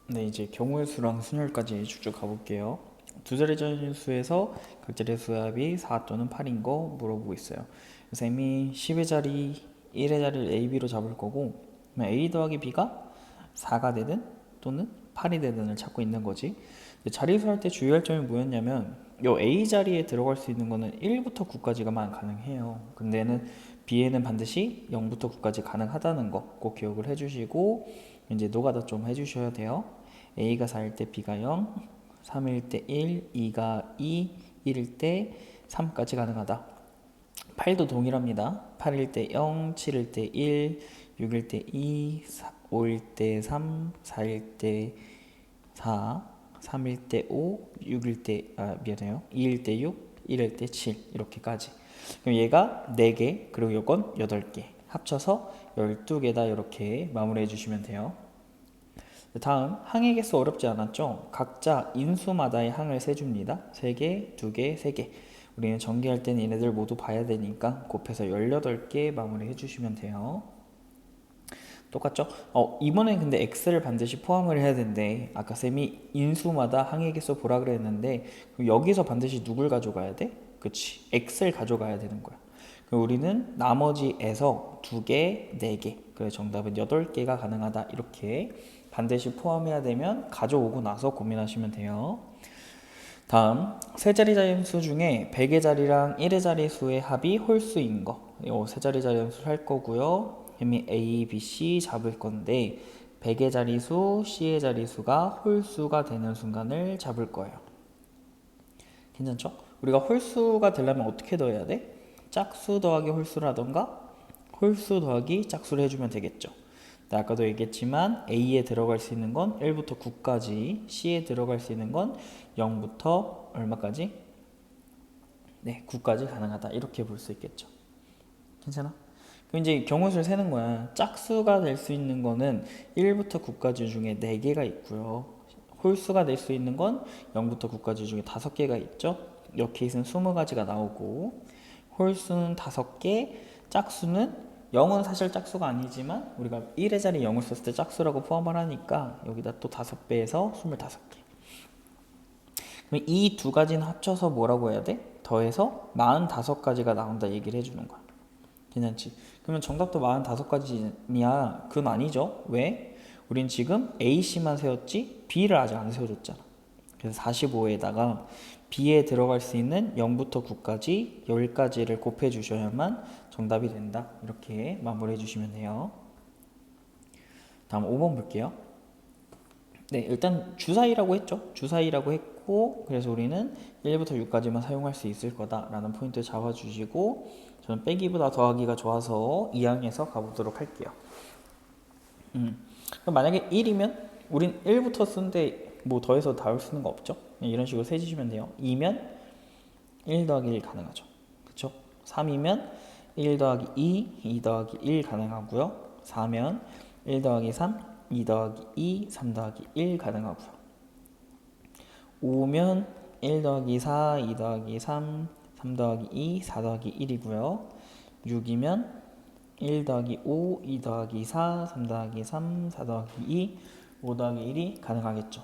네, 이제 경우의 수랑 순열까지 쭉쭉 가볼게요. 두 자리 자릿수에서 각 자리 수의 합이 4 또는 8인 거 물어보고 있어요. 쌤이 10의 자리, 1의 자리를 A, B로 잡을 거고, 그러면 A 더하기 B가 4가 되든 또는 8이 되든을 찾고 있는 거지. 자리수 할 때 주의할 점이 뭐였냐면, 요 A 자리에 들어갈 수 있는 거는 1부터 9까지가만 가능해요. 근데는 B에는 반드시 0부터 9까지 가능하다는 거 꼭 기억을 해주시고, 이제 노가다 좀 해주셔야 돼요. A가 4일 때 B가 0, 3일 때 1, 2가 2, 1일 때 3까지 가능하다. 8도 동일합니다. 8일 때 0, 7일 때 1, 6일 때 2, 5일 때 3, 4일 때 4, 3일 때 5, 6일 때, 미안해요. 2일 때 6, 1일 때 7, 이렇게까지. 그럼 얘가 4개, 그리고 이건 8개. 합쳐서 12개다. 이렇게 마무리해 주시면 돼요. 다음, 항의 개수 어렵지 않았죠? 각자 인수마다의 항을 세줍니다. 3개, 2개, 3개. 우리는 전개할 때는 얘네들 모두 봐야 되니까 곱해서 18개 마무리 해주시면 돼요. 똑같죠? 이번엔 근데 x를 반드시 포함을 해야 되는데 아까 쌤이 인수마다 항의 개수 보라 그랬는데 여기서 반드시 누굴 가져가야 돼? 그치, x를 가져가야 되는 거야. 그럼 우리는 나머지에서 2개, 4개, 그래 정답은 8개가 가능하다. 이렇게 반드시 포함해야 되면 가져오고 나서 고민하시면 돼요. 다음, 세 자리 자연수 중에 100의 자리랑 1의 자리 수의 합이 홀수인 거. 요 세 자리 자연수 할 거고요. 햄이 A, B, C 잡을 건데 100의 자리수, C의 자리수가 홀수가 되는 순간을 잡을 거예요. 괜찮죠? 우리가 홀수가 되려면 어떻게 더해야 돼? 짝수 더하기 홀수라던가 홀수 더하기 짝수를 해주면 되겠죠. 아까도 얘기했지만 A에 들어갈 수 있는 건 1부터 9까지, C에 들어갈 수 있는 건 0부터 얼마까지? 네, 9까지 가능하다. 이렇게 볼 수 있겠죠. 괜찮아? 그럼 이제 경우수를 세는 거야. 짝수가 될 수 있는 거는 1부터 9까지 중에 4개가 있고요. 홀수가 될 수 있는 건 0부터 9까지 중에 5개가 있죠. 이 케이스는 20가지가 나오고, 홀수는 5개, 짝수는 0은 사실 짝수가 아니지만 우리가 1의 자리 0을 썼을 때 짝수라고 포함을 하니까 여기다 또 5배에서 25개. 그럼 이 두 가지는 합쳐서 뭐라고 해야 돼? 더해서 45가지가 나온다 얘기를 해주는 거야. 괜찮지? 그러면 정답도 45가지냐? 그건 아니죠. 왜? 우린 지금 A씨만 세웠지 B를 아직 안 세워줬잖아. 그래서 45에다가 B에 들어갈 수 있는 0부터 9까지 10가지를 곱해 주셔야만 정답이 된다. 이렇게 마무리해 주시면 돼요. 다음 5번 볼게요. 네, 일단 주사위라고 했죠. 주사위라고 했고, 그래서 우리는 1부터 6까지만 사용할 수 있을 거다라는 포인트 잡아주시고, 저는 빼기보다 더하기가 좋아서 2항에서 가보도록 할게요. 그럼 만약에 1이면 우린 1부터 쓰는데 뭐 더해서 다올 수는 거 없죠. 이런 식으로 세주시면 돼요. 2면 1 더하기 1 가능하죠. 그쵸? 3이면 1 더하기 2, 2 더하기 1 가능하고요. 4면 1 더하기 3, 2 더하기 2, 3 더하기 1 가능하고요. 5면 1 더하기 4, 2 더하기 3, 3 더하기 2, 4 더하기 1이고요. 6이면 1 더하기 5, 2 더하기 4, 3 더하기 3, 4 더하기 2, 5 더하기 1이 가능하겠죠.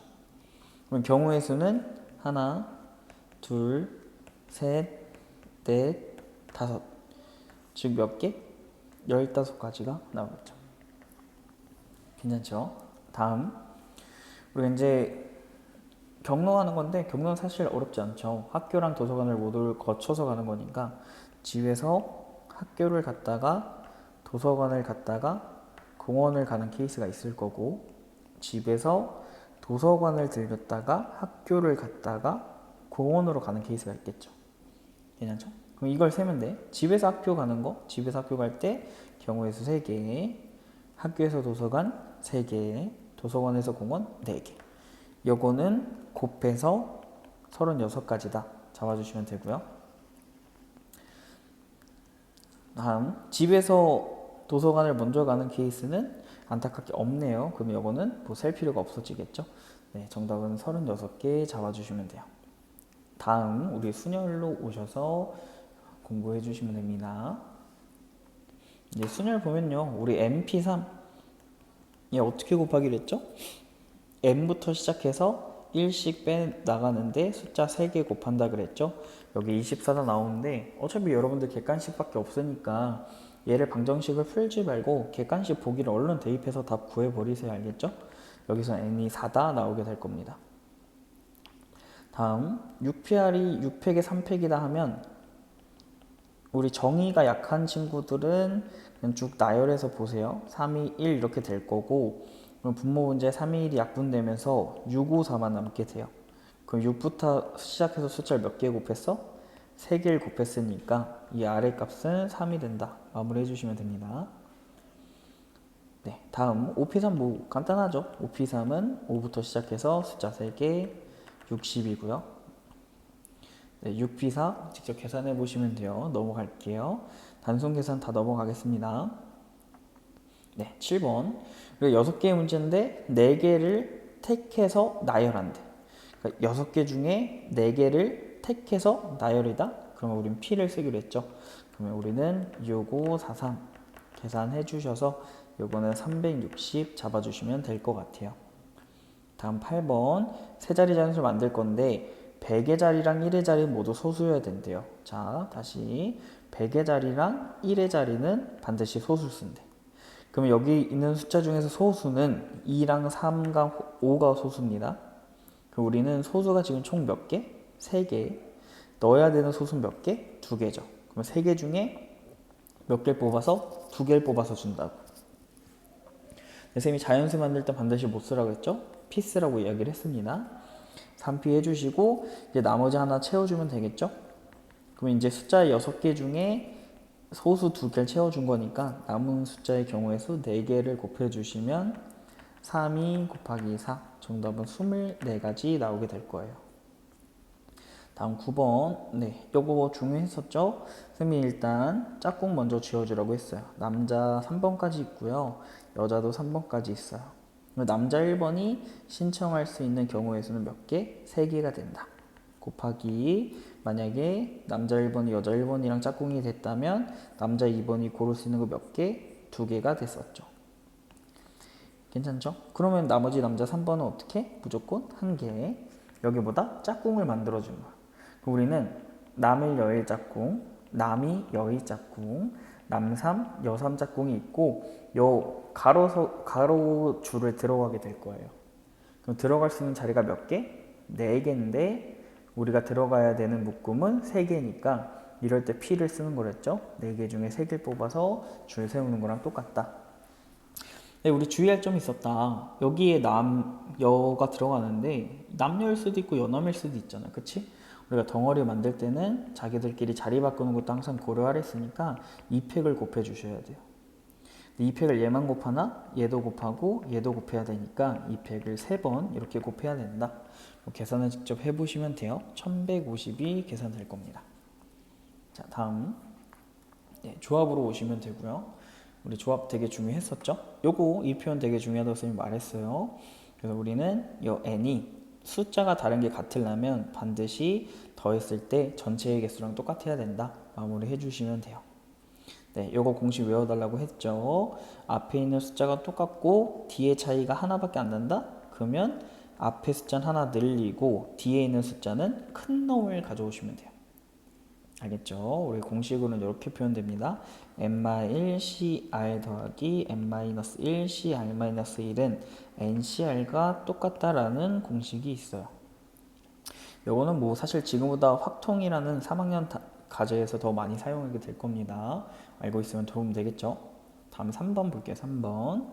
그럼 경우의 수는 하나, 둘, 셋, 넷, 다섯. 즉 몇 개? 15가지가 나오겠죠. 괜찮죠? 다음, 우리가 이제 경로하는 건데 경로는 사실 어렵지 않죠. 학교랑 도서관을 모두 거쳐서 가는 거니까 집에서 학교를 갔다가 도서관을 갔다가 공원을 가는 케이스가 있을 거고, 집에서 도서관을 들렸다가 학교를 갔다가 공원으로 가는 케이스가 있겠죠. 괜찮죠? 그럼 이걸 세면 돼. 집에서 학교 가는 거, 집에서 학교 갈 때 경우의 수 3개, 학교에서 도서관 3개, 도서관에서 공원 4개. 요거는 곱해서 36가지다. 잡아주시면 되고요. 다음, 집에서 도서관을 먼저 가는 케이스는 안타깝게 없네요. 그럼 요거는 뭐 셀 필요가 없어지겠죠. 네, 정답은 36개 잡아주시면 돼요. 다음, 우리 순열로 오셔서 공부해 주시면 됩니다. 이제 순열 보면요, 우리 MP3 얘 어떻게 곱하기로 했죠? n부터 시작해서 1씩 빼 나가는데 숫자 3개 곱한다 그랬죠? 여기 24가 나오는데 어차피 여러분들 객관식밖에 없으니까 얘를 방정식을 풀지 말고 객관식 보기를 얼른 대입해서 답 구해버리세요. 알겠죠? 여기서 n이 4다 나오게 될 겁니다. 다음 6PR이 6팩에 3팩이다 하면 우리 정의가 약한 친구들은 그냥 쭉 나열해서 보세요. 3, 2, 1 이렇게 될 거고 그럼 분모 문제 3, 2, 1이 약분되면서 6, 5, 4만 남게 돼요. 그럼 6부터 시작해서 숫자를 몇 개 곱했어? 3개를 곱했으니까 이 아래 값은 3이 된다. 마무리해 주시면 됩니다. 네, 다음 5P3 뭐 간단하죠? 5P3은 5부터 시작해서 숫자 3개 60이고요. 네, 6P4 직접 계산해 보시면 돼요. 넘어갈게요. 단순 계산 다 넘어가겠습니다. 네, 7번. 그리고 6개의 문제인데 4개를 택해서 나열한대. 그러니까 6개 중에 4개를 택해서 나열이다? 그러면 우린 P를 쓰기로 했죠. 그러면 우리는 6543 계산해 주셔서 요거는 360 잡아주시면 될 것 같아요. 다음 8번. 세 자리 자연수를 만들 건데 100의 자리랑 1의 자리 모두 소수여야 된대요. 자, 다시 100의 자리랑 1의 자리는 반드시 소수를 쓴대. 그러면 여기 있는 숫자 중에서 소수는 2랑 3과 5가 소수입니다. 그럼 우리는 소수가 지금 총 몇 개? 3개. 넣어야 되는 소수는 몇 개? 2개죠. 그럼 3개 중에 몇 개를 뽑아서? 2개를 뽑아서 준다고. 선생님이 자연수 만들 때 반드시 못 쓰라고 했죠? P 쓰라고 이야기를 했습니다. 3P 해주시고 이제 나머지 하나 채워주면 되겠죠? 그럼 이제 숫자 6개 중에 소수 2개를 채워준 거니까 남은 숫자의 경우의 수 4개를 곱해주시면 3이 곱하기 4 정답은 24가지 나오게 될 거예요. 다음 9번. 네, 요거 중요했었죠? 선생님이 일단 짝꿍 먼저 지어주라고 했어요. 남자 3번까지 있고요. 여자도 3번까지 있어요. 남자 1번이 신청할 수 있는 경우의 수는 몇 개? 3개가 된다. 곱하기 만약에 남자 1번이 여자 1번이랑 짝꿍이 됐다면 남자 2번이 고를 수 있는 거 몇 개? 2개가 됐었죠. 괜찮죠? 그러면 나머지 남자 3번은 어떻게? 무조건 1개. 여기보다 짝꿍을 만들어준 거야. 우리는 남일 여일 짝꿍, 남이 여일 짝꿍, 남삼 여삼 짝꿍이 있고 요 가로 줄을 들어가게 될 거예요. 그럼 들어갈 수 있는 자리가 몇 개? 4개인데 우리가 들어가야 되는 묶음은 3개니까 이럴 때 P를 쓰는 거랬죠? 4개 중에 3개를 뽑아서 줄 세우는 거랑 똑같다. 네, 우리 주의할 점이 있었다. 여기에 남, 여가 들어가는데 남녀일 수도 있고 여남일 수도 있잖아. 그치? 우리가 덩어리 만들 때는 자기들끼리 자리 바꾸는 것도 항상 고려하라 했으니까 2팩을 곱해 주셔야 돼요. 2팩을 얘만 곱하나 얘도 곱하고 얘도 곱해야 되니까 2팩을 3번 이렇게 곱해야 된다. 계산을 직접 해보시면 돼요. 1150이 계산될 겁니다. 자, 다음 네, 조합으로 오시면 되고요. 우리 조합 되게 중요했었죠? 요거 이 표현 되게 중요하다고 선생님이 말했어요. 그래서 우리는 요 n이 숫자가 다른 게 같으려면 반드시 더했을 때 전체의 개수랑 똑같아야 된다. 마무리 해주시면 돼요. 네, 요거 공식 외워달라고 했죠. 앞에 있는 숫자가 똑같고 뒤에 차이가 하나밖에 안 난다? 그러면 앞에 숫자는 하나 늘리고 뒤에 있는 숫자는 큰 놈을 가져오시면 돼요. 알겠죠? 우리 공식으로는 이렇게 표현됩니다. n-1 cr 더하기 n-1 cr-1은 ncr과 똑같다라는 공식이 있어요. 요거는 뭐 사실 지금보다 확통이라는 3학년 과제에서 더 많이 사용하게 될 겁니다. 알고 있으면 도움 되겠죠? 다음 3번 볼게요. 3번.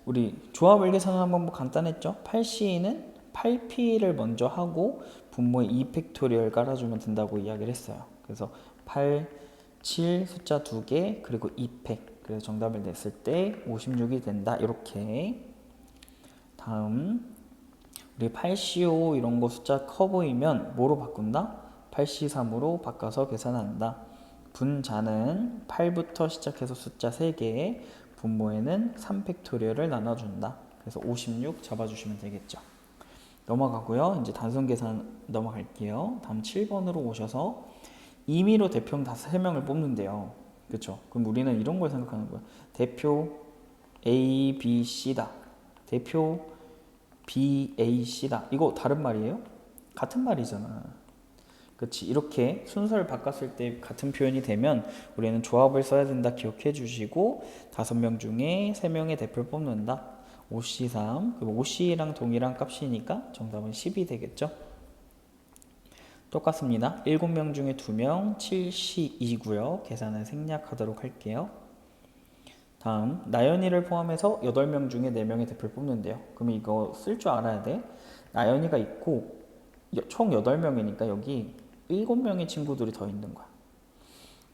우리 조합을 계산하는 방법 간단했죠? 8C는 8P를 먼저 하고 분모에 2팩토리얼 깔아주면 된다고 이야기를 했어요. 그래서 8, 7 숫자 2개 그리고 2팩 그래서 정답을 냈을 때 56이 된다. 이렇게 다음 우리 8C5 이런 거 숫자 커 보이면 뭐로 바꾼다? 8C3으로 바꿔서 계산한다. 분자는 8부터 시작해서 숫자 3개 분모에는 3팩토리얼을 나눠준다. 그래서 56 잡아주시면 되겠죠. 넘어가고요. 이제 단순 계산 넘어갈게요. 다음 7번으로 오셔서 임의로 대표는 다 3명을 뽑는데요. 그렇죠? 그럼 우리는 이런 걸 생각하는 거야. 대표 A, B, C다. 대표 BAC다. 이거 다른 말이에요? 같은 말이잖아. 그렇지. 이렇게 순서를 바꿨을 때 같은 표현이 되면 우리는 조합을 써야 된다. 기억해 주시고 5명 중에 3명의 대표를 뽑는다. OC3. 그럼 OC랑 동일한 값이니까 정답은 10이 되겠죠. 똑같습니다. 7명 중에 2명 7C2고요. 계산을 생략하도록 할게요. 다음 나연이를 포함해서 8명 중에 4명의 대표를 뽑는데요. 그럼 이거 쓸 줄 알아야 돼. 나연이가 있고 총 8명이니까 여기 7명의 친구들이 더 있는 거야.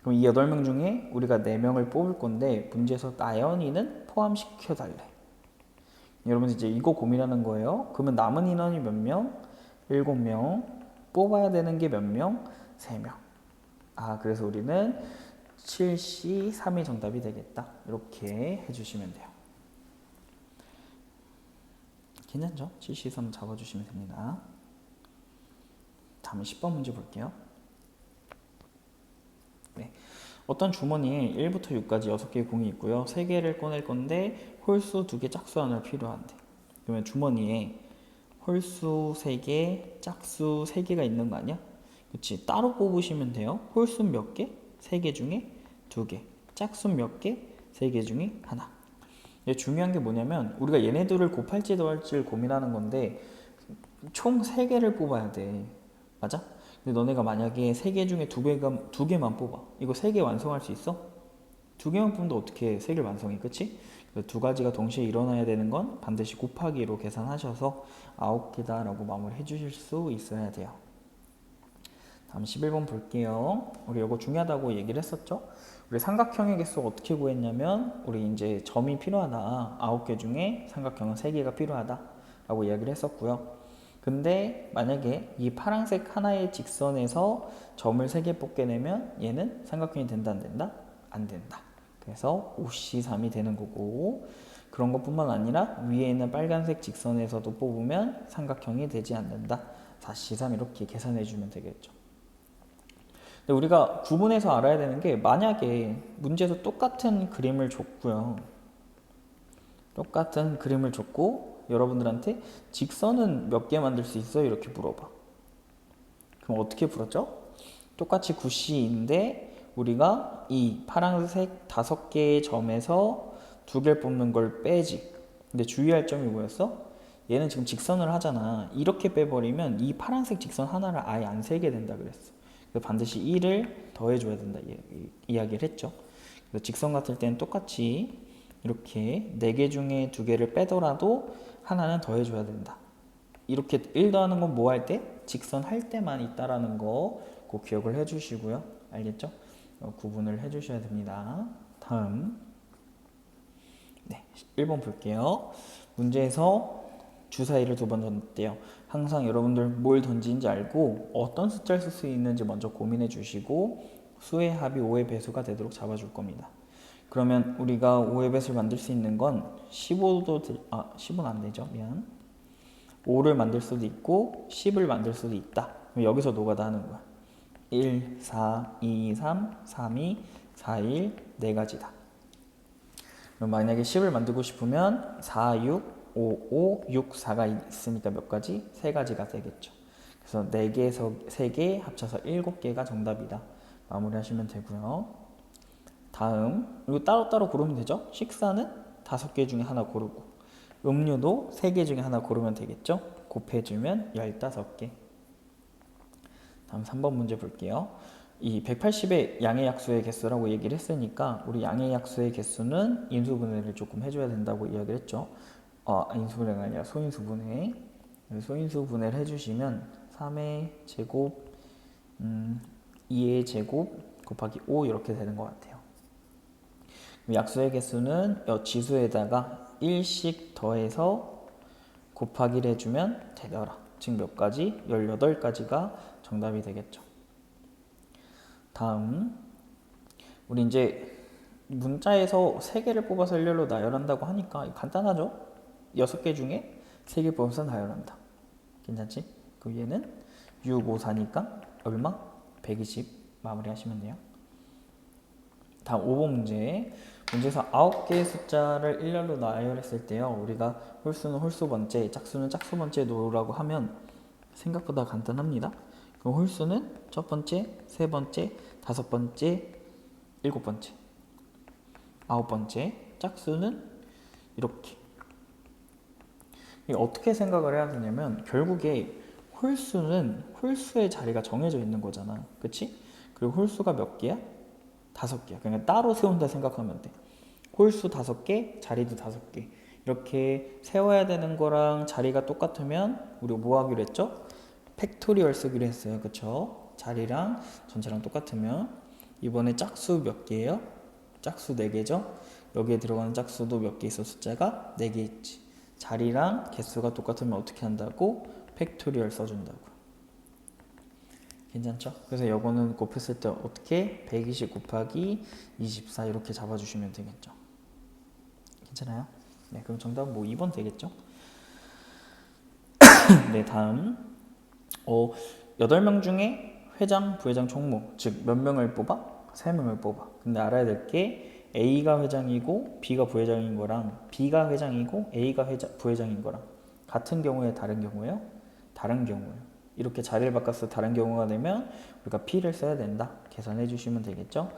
그럼 이 8명 중에 우리가 4명을 뽑을 건데 문제에서 나연이는 포함시켜 달래. 여러분 이제 이거 고민하는 거예요. 그러면 남은 인원이 몇 명? 7명. 뽑아야 되는 게 몇 명? 3명. 아, 그래서 우리는 7C 3이 정답이 되겠다. 이렇게 해주시면 돼요. 괜찮죠? 7C 3 잡아주시면 됩니다. 다음 10번 문제 볼게요. 네. 어떤 주머니에 1부터 6까지 6개의 공이 있고요. 3개를 꺼낼 건데 홀수 2개, 짝수 하나 필요한데. 그러면 주머니에 홀수 3개, 짝수 3개가 있는 거 아니야? 그치? 따로 뽑으시면 돼요. 홀수 몇 개? 3개 중에 2개. 짝수 몇 개? 3개 중에 하나. 중요한 게 뭐냐면 우리가 얘네들을 곱할지 더할지를 고민하는 건데 총 3개를 뽑아야 돼. 맞아? 근데 너네가 만약에 3개 중에 2개만 뽑아. 이거 3개 완성할 수 있어? 2개만 뽑는데 어떻게 3개를 완성해? 그치? 두 가지가 동시에 일어나야 되는 건 반드시 곱하기로 계산하셔서 9개다 라고 마무리 해주실 수 있어야 돼요. 다음 11번 볼게요. 우리 이거 중요하다고 얘기를 했었죠? 우리 삼각형의 개수 어떻게 구했냐면 우리 이제 점이 필요하다. 9개 중에 삼각형은 3개가 필요하다 라고 이야기를 했었고요. 근데 만약에 이 파란색 하나의 직선에서 점을 3개 뽑게 되면 얘는 삼각형이 된다 안 된다? 안 된다. 그래서 OC3이 되는 거고 그런 것뿐만 아니라 위에 있는 빨간색 직선에서도 뽑으면 삼각형이 되지 않는다. 4C3 이렇게 계산해 주면 되겠죠. 근데 우리가 구분해서 알아야 되는 게 만약에 문제에서 똑같은 그림을 줬고요. 똑같은 그림을 줬고 여러분들한테 직선은 몇 개 만들 수 있어요? 이렇게 물어봐. 그럼 어떻게 풀었죠? 똑같이 9C인데 우리가 이 파란색 5개의 점에서 2개를 뽑는 걸 빼지. 근데 주의할 점이 뭐였어? 얘는 지금 직선을 하잖아. 이렇게 빼버리면 이 파란색 직선 하나를 아예 안 세게 된다 그랬어. 그래서 반드시 1을 더해줘야 된다 이야기를 했죠. 그래서 직선 같을 때는 똑같이 이렇게 4개 중에 2개를 빼더라도 하나는 더해줘야 된다. 이렇게 1 더하는 건 뭐 할 때? 직선 할 때만 있다라는 거 꼭 기억을 해주시고요. 알겠죠? 구분을 해주셔야 됩니다. 다음 네, 1번 볼게요. 문제에서 주사위를 2번 던졌대요. 항상 여러분들 뭘 던지는지 알고 어떤 숫자를 쓸 수 있는지 먼저 고민해 주시고 수의 합이 5의 배수가 되도록 잡아줄 겁니다. 그러면 우리가 5의 배수를 만들 수 있는 건 15는 안 되죠. 미안. 5를 만들 수도 있고 10을 만들 수도 있다. 그럼 여기서 노가다 하는 거야. 1, 4, 2, 3, 3, 2, 4, 1, 4가지다. 그럼 만약에 10을 만들고 싶으면 4, 6, 5, 5, 6, 4가 있으니까 몇 가지? 3가지가 되겠죠. 그래서 4개에서 3개 합쳐서 7개가 정답이다. 마무리하시면 되고요. 다음, 이거 따로따로 고르면 되죠? 식사는 5개 중에 하나 고르고 음료도 3개 중에 하나 고르면 되겠죠? 곱해주면 15개. 다음 3번 문제 볼게요. 이 180의 양의 약수의 개수라고 얘기를 했으니까 우리 양의 약수의 개수는 인수분해를 조금 해줘야 된다고 이야기를 했죠. 인수분해가 아니라 소인수분해. 소인수분해를 해주시면 3의 제곱, 2의 제곱 곱하기 5 이렇게 되는 것 같아요. 약수의 개수는 지수에다가 1씩 더해서 곱하기를 해주면 되더라. 즉 몇 가지? 18가지가 정답이 되겠죠. 다음 우리 이제 문자에서 3개를 뽑아서 일렬로 나열한다고 하니까 간단하죠? 6개 중에 3개 뽑아서 나열한다. 괜찮지? 그 위에는 6, 5, 4니까 얼마? 120 마무리하시면 돼요. 다음 5번 문제 문제에서 9개의 숫자를 일렬로 나열했을 때요. 우리가 홀수는 홀수 번째, 짝수는 짝수 번째 놓으라고 하면 생각보다 간단합니다. 그럼 홀수는 첫 번째, 세 번째, 다섯 번째, 일곱 번째, 아홉 번째, 짝수는 이렇게. 어떻게 생각을 해야 되냐면 결국에 홀수는 홀수의 자리가 정해져 있는 거잖아. 그치? 그리고 홀수가 몇 개야? 다섯 개야. 그러니까 따로 세운다 생각하면 돼. 홀수 다섯 개, 자리도 다섯 개. 이렇게 세워야 되는 거랑 자리가 똑같으면 우리 뭐 하기로 했죠? 팩토리얼 쓰기로 했어요. 그쵸? 자리랑 전체랑 똑같으면 이번에 짝수 몇 개예요? 짝수 4개죠? 여기에 들어가는 짝수도 몇 개 있어? 숫자가 4개 있지. 자리랑 개수가 똑같으면 어떻게 한다고? 팩토리얼 써준다고. 괜찮죠? 그래서 이거는 곱했을 때 어떻게? 120 곱하기 24 이렇게 잡아주시면 되겠죠. 괜찮아요? 네, 그럼 정답은 뭐 2번 되겠죠? 네, 다음 8명 중에 회장, 부회장, 총무 즉 몇 명을 뽑아? 3명을 뽑아. 근데 알아야 될 게 A가 회장이고 B가 부회장인 거랑 B가 회장이고 A가 부회장인 거랑 같은 경우에 다른 경우예요? 다른 경우예요. 이렇게 자리를 바꿔서 다른 경우가 되면 우리가 P를 써야 된다. 계산해 주시면 되겠죠?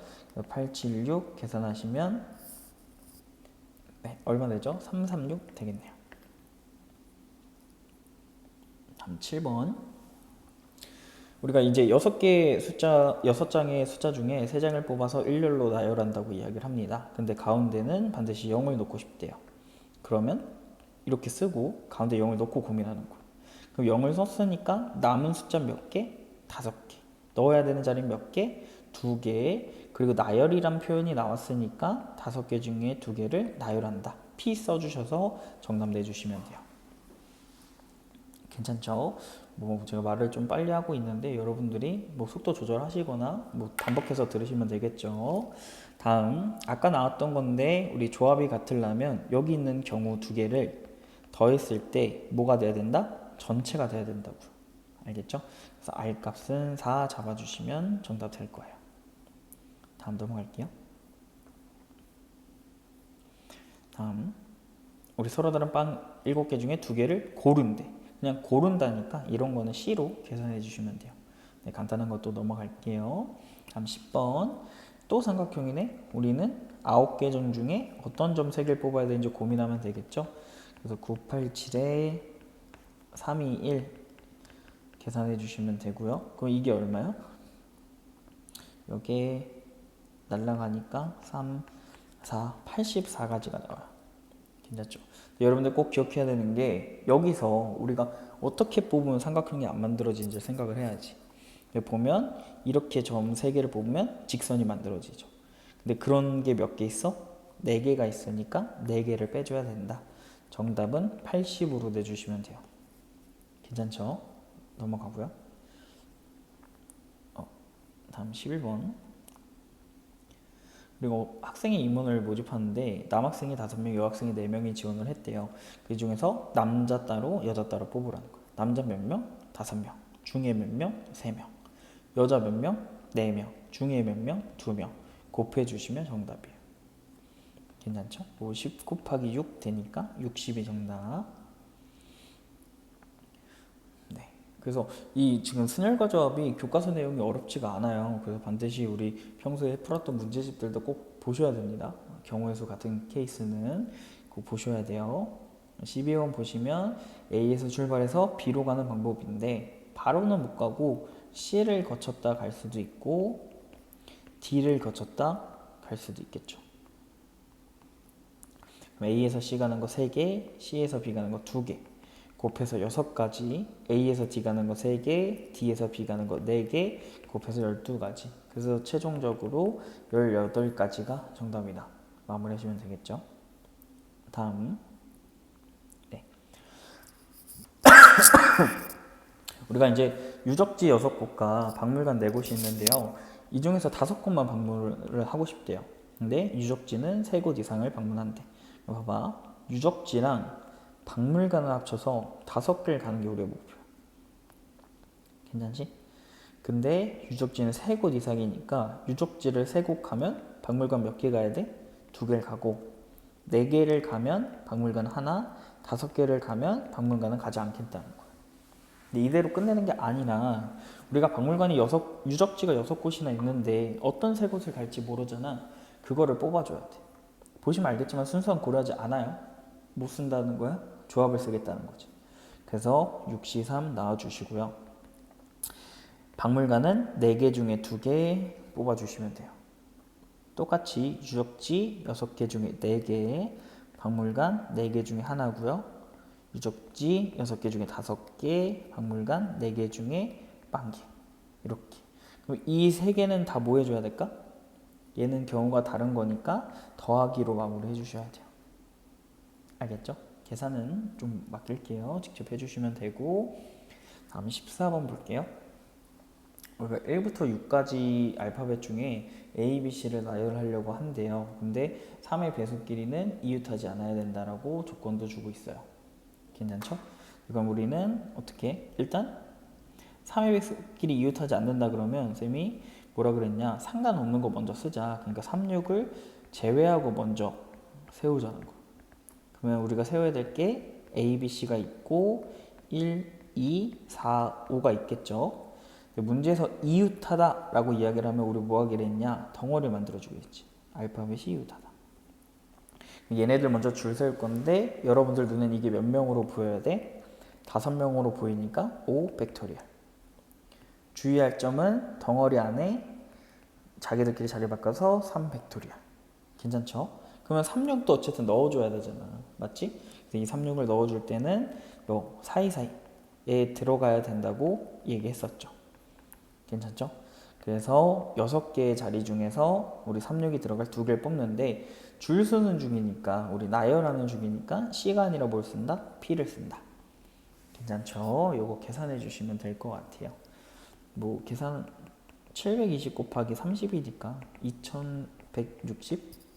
876 계산하시면 네, 얼마 되죠? 336 되겠네요. 다음 7번. 우리가 이제 6개 숫자, 6장의 숫자 중에 3장을 뽑아서 일렬로 나열한다고 이야기를 합니다. 근데 가운데는 반드시 0을 넣고 싶대요. 그러면 이렇게 쓰고 가운데 0을 넣고 고민하는 거예요. 그럼 0을 썼으니까 남은 숫자 몇 개? 5개. 넣어야 되는 자리는 몇 개? 2개. 그리고 나열이란 표현이 나왔으니까 5개 중에 2개를 나열한다. P 써주셔서 정답 내주시면 돼요. 괜찮죠? 뭐 제가 말을 좀 빨리 하고 있는데 여러분들이 뭐 속도 조절하시거나 뭐 반복해서 들으시면 되겠죠. 다음 아까 나왔던 건데 우리 조합이 같으려면 여기 있는 경우 2개를 더했을 때 뭐가 돼야 된다? 전체가 돼야 된다고. 알겠죠? 그래서 R 값은 4 잡아주시면 정답 될 거예요. 다음 넘어갈게요. 다음 우리 서로 다른 빵 7개 중에 2개를 고른대. 그냥 고른다니까 이런 거는 C로 계산해 주시면 돼요. 네, 간단한 것도 넘어갈게요. 다음 10번. 또 삼각형이네. 우리는 9개 점 중에 어떤 점 3개를 뽑아야 되는지 고민하면 되겠죠. 그래서 987에 321 계산해 주시면 되고요. 그럼 이게 얼마요? 여기에 날라가니까 3, 4, 84가지가 나와요. 괜찮죠? 여러분들 꼭 기억해야 되는 게 여기서 우리가 어떻게 뽑으면 삼각형이 안 만들어지는지 생각을 해야지. 여기 보면 이렇게 점 3개를 뽑으면 직선이 만들어지죠. 근데 그런 게 몇 개 있어? 4개가 있으니까 4개를 빼줘야 된다. 정답은 80으로 내주시면 돼요. 괜찮죠? 넘어가고요. 다음 11번. 그리고 학생의 임원을 모집하는데 남학생이 5명, 여학생이 4명이 지원을 했대요. 그 중에서 남자 따로 여자 따로 뽑으라는 거예요. 남자 몇 명? 5명. 중에 몇 명? 3명. 여자 몇 명? 4명. 중에 몇 명? 2명. 곱해 주시면 정답이에요. 괜찮죠? 50 곱하기 6 되니까 60이 정답. 네. 그래서 이 지금 순열과 조합이 교과서 내용이 어렵지가 않아요. 그래서 반드시 우리 평소에 풀었던 문제집들도 꼭 보셔야 됩니다. 경우의 수 같은 케이스는 꼭 보셔야 돼요. 12번 보시면 A에서 출발해서 B로 가는 방법인데 바로는 못 가고 C를 거쳤다 갈 수도 있고 D를 거쳤다 갈 수도 있겠죠. A에서 C 가는 거 3개, C에서 B 가는 거 2개. 곱해서 6가지, A에서 D 가는 거 3개, D에서 B 가는 거 4개, 곱해서 12가지. 그래서 최종적으로 18가지가 정답이다. 마무리 하시면 되겠죠. 다음. 네. 우리가 이제 유적지 6곳과 박물관 4곳이 있는데요. 이 중에서 5곳만 방문을 하고 싶대요. 근데 유적지는 3곳 이상을 방문한대. 봐봐. 유적지랑 박물관을 합쳐서 5개를 가는 게 우리의 목표야. 괜찮지? 근데 유적지는 3곳 이상이니까 유적지를 3곳 가면 박물관 몇 개 가야 돼? 두 개를 가고 4개를 가면 박물관 하나, 5개를 가면 박물관은 가지 않겠다는 거야. 근데 이대로 끝내는 게 아니라 우리가 박물관이 유적지가 6곳이나 있는데 어떤 3곳을 갈지 모르잖아. 그거를 뽑아줘야 돼. 보시면 알겠지만 순서는 고려하지 않아요. 못 쓴다는 거야? 조합을 쓰겠다는 거지. 그래서 6C3 나와주시고요. 박물관은 4개 중에 2개 뽑아주시면 돼요. 똑같이 유적지 6개 중에 4개, 박물관 4개 중에 하나고요. 유적지 6개 중에 5개, 박물관 4개 중에 1개. 이렇게. 그럼 이 3개는 다 뭐 해줘야 될까? 얘는 경우가 다른 거니까 더하기로 마무리 해주셔야 돼요. 알겠죠? 계산은 좀 맡길게요. 직접 해주시면 되고. 다음 14번 볼게요. 우리가 1부터 6까지 알파벳 중에 A, B, C를 나열하려고 한대요. 근데 3의 배수 길이는 이웃하지 않아야 된다라고 조건도 주고 있어요. 괜찮죠? 그럼 우리는 어떻게? 일단 3의 배수 길이 이웃하지 않는다 그러면 쌤이 뭐라 그랬냐? 상관없는 거 먼저 쓰자. 그러니까 3, 6을 제외하고 먼저 세우자는 거. 그러면 우리가 세워야 될 게 A, B, C가 있고 1, 2, 4, 5가 있겠죠. 문제에서 이웃하다 라고 이야기를 하면 우리 뭐 하기로 했냐? 덩어리 만들어 주겠지. 알파벳이 이웃하다. 얘네들 먼저 줄 세울 건데 여러분들 눈엔 이게 몇 명으로 보여야 돼? 5명으로 보이니까 5 팩토리얼. 주의할 점은 덩어리 안에 자기들끼리 자리 바꿔서 3 팩토리얼. 괜찮죠? 그러면 36도 어쨌든 넣어줘야 되잖아. 맞지? 이 36을 넣어줄 때는 요 사이사이에 들어가야 된다고 얘기했었죠. 괜찮죠? 그래서 6개의 자리 중에서 우리 36이 들어갈 2개를 뽑는데 줄 서는 중이니까 우리 나열하는 중이니까 C가 아니라 뭘 쓴다? P를 쓴다. 괜찮죠? 요거 계산해 주시면 될 것 같아요. 뭐 계산 720 곱하기 30이니까 2160